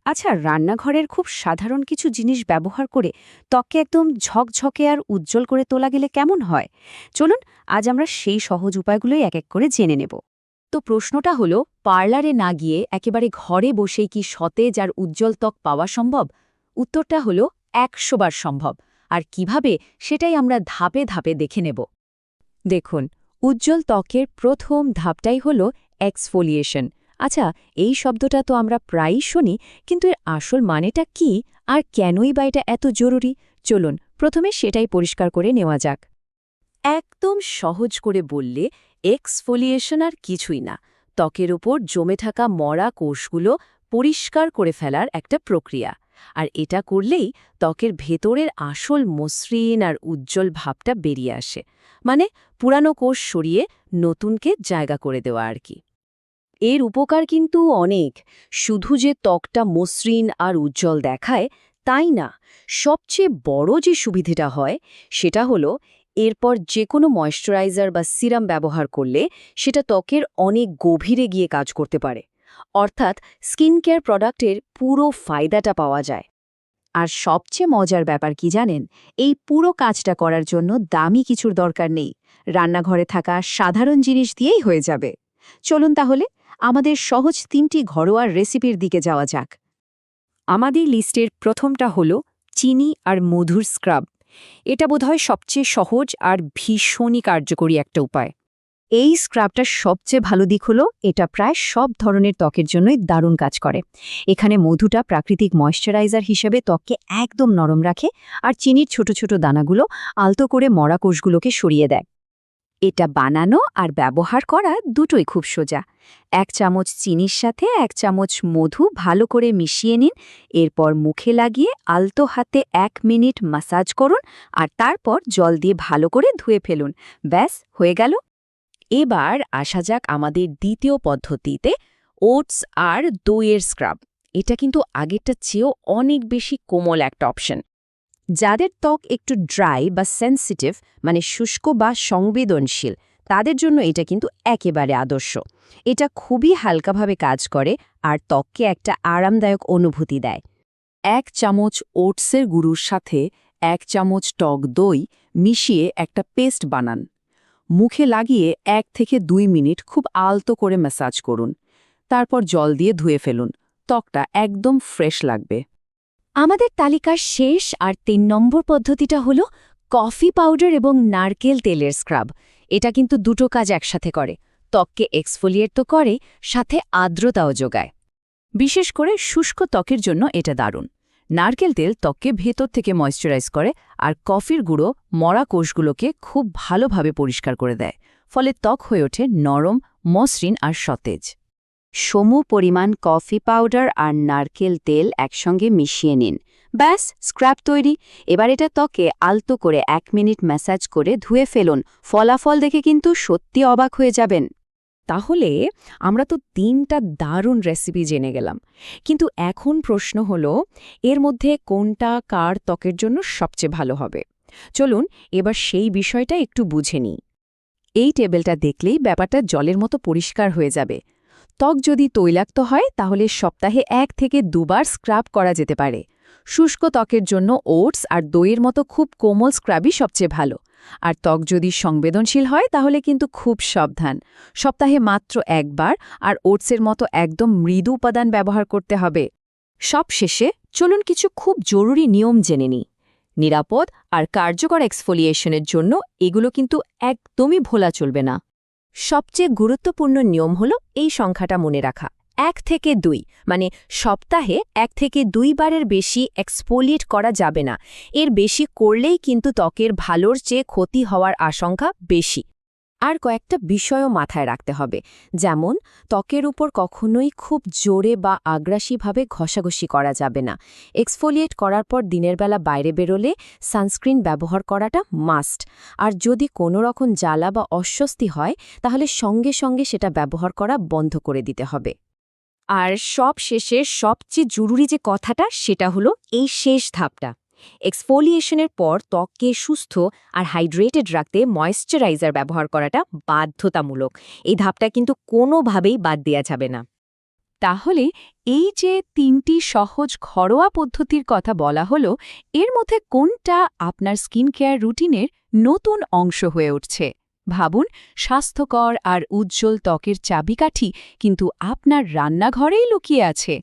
আচ্ছা, রান্নাঘরের খুব সাধারণ কিছু জিনিস ব্যবহার করে ত্বককে একদম ঝকঝকে আর উজ্জ্বল করে তোলা গেলে কেমন হয়? চলুন, আজ আমরা সেই সহজ উপায়গুলোই এক এক করে জেনে নেব। তো প্রশ্নটা হলো, পার্লারে না গিয়ে একেবারে ঘরে বসেই কি সতেজ আর উজ্জ্বল ত্বক পাওয়া সম্ভব? উত্তরটা হলো ১০০ বার সম্ভব। আর কিভাবে, সেটাই আমরা ধাপে ধাপে দেখে নেব। দেখুন, উজ্জ্বল ত্বকের প্রথম ধাপটাই হলো এক্সফোলিয়েশন। আচ্ছা, এই শব্দটা তো আমরা প্রায়ই শুনি, কিন্তু এর আসল মানেটা কি আর কেনই বা এটা এত জরুরি? চলুন প্রথমে সেটাই পরিষ্কার করে নেওয়া যাক। একদম সহজ করে বললে, এক্সফোলিয়েশন আর কিছুই না, ত্বকের ওপর জমে থাকা মরা কোষগুলো পরিষ্কার করে ফেলার একটা প্রক্রিয়া। আর এটা করলেই ত্বকের ভেতরের আসল মসৃণ আর উজ্জ্বল ভাবটা বেরিয়ে আসে। মানে পুরানো কোষ সরিয়ে নতুনকে জায়গা করে দেওয়া আর কি। এর উপকার কিন্তু অনেক। শুধু যে ত্বকটা মসৃণ আর উজ্জ্বল দেখায় তাই না, সবচেয়ে বড় যে সুবিধাটা হয় সেটা হলো এরপর যে কোনো ময়েশ্চারাইজার বা সিরাম ব্যবহার করলে সেটা ত্বকের অনেক গভীরে গিয়ে কাজ করতে পারে। অর্থাৎ স্কিন কেয়ার প্রোডাক্টের পুরো ফায়দাটা পাওয়া যায়। আর সবচেয়ে মজার ব্যাপার কি জানেন, এই পুরো কাজটা করার জন্য দামি কিছুর দরকার নেই। রান্নাঘরে থাকা সাধারণ জিনিস দিয়েই হয়ে যাবে। চলুন তাহলে আমাদের সহজ ৩টি ঘরোয়া রেসিপির দিকে যাওয়া যাক। আমাদের লিস্টের প্রথমটা হলো চিনি আর মধুর স্ক্রাব। এটা বোধহয় সবচেয়ে সহজ আর ভীষণই কার্যকরী একটা উপায়। এই স্ক্রাবটার সবচেয়ে ভালো দিক হলো এটা প্রায় সব ধরনের ত্বকের জন্যই দারুণ কাজ করে। এখানে মধুটা প্রাকৃতিক ময়েশ্চারাইজার হিসেবে ত্বককে একদম নরম রাখে, আর চিনির ছোট ছোট দানাগুলো আলতো করে মরা কোষগুলোকে সরিয়ে দেয়। এটা বানানো আর ব্যবহার করা দুটোই খুব সোজা। ১ চামচ চিনির সাথে ১ চামচ মধু ভালো করে মিশিয়ে নিন। এরপর মুখে লাগিয়ে আলতো হাতে ১ মিনিট মাসাজ করুন, আর তারপর জল দিয়ে ভালো করে ধুয়ে ফেলুন। ব্যাস, হয়ে গেল। এবার আসা যাক আমাদের দ্বিতীয় পদ্ধতিতে, ওটস আর দইয়ের স্ক্রাব। এটা কিন্তু আগেরটার চেয়েও অনেক বেশি কোমল একটা অপশন। যাদের ত্বক একটু ড্রাই বা সেনসিটিভ, মানে শুষ্ক বা সংবেদনশীল, তাদের জন্য এটা কিন্তু একেবারে আদর্শ। এটা খুবই হালকাভাবে কাজ করে আর ত্বককে একটা আরামদায়ক অনুভূতি দেয়। ১ চামচ ওটসের গুঁড়োর সাথে ১ চামচ টক দই মিশিয়ে একটা পেস্ট বানান। মুখে লাগিয়ে ১ থেকে ২ মিনিট খুব আলতো করে ম্যাসাজ করুন। তারপর জল দিয়ে ধুয়ে ফেলুন। ত্বকটা একদম ফ্রেশ লাগবে। আমাদের তালিকার শেষ আর ৩ নম্বর পদ্ধতিটা হলো কফি পাউডার এবং নারকেল তেলের স্ক্রাব। এটা কিন্তু দুটো কাজ একসাথে করে। ত্বককে এক্সফোলিয়েট তো করে, সাথে আর্দ্রতাও যোগায়। বিশেষ করে শুষ্ক ত্বকের জন্য এটা দারুণ। নারকেল তেল ত্বককে ভেতর থেকে ময়েশ্চারাইজ করে, আর কফির গুঁড়ো মরা কোষগুলোকে খুব ভালোভাবে পরিষ্কার করে দেয়। ফলে ত্বক হয়ে ওঠে নরম, মসৃণ আর সতেজ। সম পরিমাণ কফি পাউডার আর নারকেল তেল একসঙ্গে মিশিয়ে নিন। ব্যাস, স্ক্রাব তৈরি। এবার এটা ত্বকে আলতো করে ১ মিনিট ম্যাসাজ করে ধুয়ে ফেলুন। ফলাফল দেখে কিন্তু সত্যি অবাক হয়ে যাবেন। তাহলে আমরা তো ৩টা দারুণ রেসিপি জেনে গেলাম, কিন্তু এখন প্রশ্ন হলো, এর মধ্যে কোনটা কার ত্বকের জন্য সবচেয়ে ভালো হবে? চলুন এবার সেই বিষয়টা একটু বুঝে নিই। এই টেবিলটা দেখলেই ব্যাপারটা জলের মতো পরিষ্কার হয়ে যাবে। ত্বক যদি তৈলাক্ত হয় তাহলে সপ্তাহে ১ থেকে ২ বার স্ক্রাব করা যেতে পারে। শুষ্ক ত্বকের জন্য ওটস আর দইয়ের মতো খুব কোমল স্ক্রাবই সবচেয়ে ভালো। আর ত্বক যদি সংবেদনশীল হয় তাহলে কিন্তু খুব সাবধান। সপ্তাহে মাত্র ১ বার, আর ওটসের মতো একদম মৃদু উপাদান ব্যবহার করতে হবে। সব শেষে চলুন কিছু খুব জরুরি নিয়ম জেনে নিই। নিরাপদ আর কার্যকর এক্সফোলিয়েশনের জন্য এগুলো কিন্তু একদমই ভোলা চলবে না। সবচেয়ে গুরুত্বপূর্ণ নিয়ম হল এই সংখ্যাটা মনে রাখা: ১ থেকে ২, মানে সপ্তাহে ১ থেকে ২ বারের বেশি এক্সফোলিয়েট করা যাবে না। এর বেশি করলেই কিন্তু ত্বকের ভালোর চেয়ে ক্ষতি হওয়ার আশঙ্কা বেশি। আর কয়েকটা বিষয়ও মাথায় রাখতে হবে, যেমন ত্বকের উপর কখনোই খুব জোরে বা আগ্রাসীভাবে ঘষাঘষি করা যাবে না। এক্সফোলিয়েট করার পর দিনের বেলা বাইরে বেরোলে সানস্ক্রিন ব্যবহার করাটা মাস্ট। আর যদি কোনো রকম জ্বালা বা অস্বস্তি হয় তাহলে সঙ্গে সঙ্গে সেটা ব্যবহার করা বন্ধ করে দিতে হবে। আর সব শেষে সবচেয়ে জরুরি যে কথাটা, সেটা হলো এই শেষ ধাপটা। এক্সফোলিয়েশনের পর ত্বককে সুস্থ আর হাইড্রেটেড রাখতে ময়েশ্চারাইজার ব্যবহার করাটা বাধ্যতামূলক। এই ধাপটা কিন্তু কোনোভাবেই বাদ দেওয়া যাবে না। তাহলে এই যে 3টি সহজ ঘরোয়া পদ্ধতির কথা বলা হলো, এর মধ্যে কোনটা আপনার স্কিন কেয়ার রুটিনের নতুন অংশ হয়ে উঠছে? ভাবুন, স্বাস্থ্যকর আর উজ্জ্বল ত্বকের চাবিকাঠি কিন্তু আপনার রান্নাঘরেই লুকিয়ে আছে।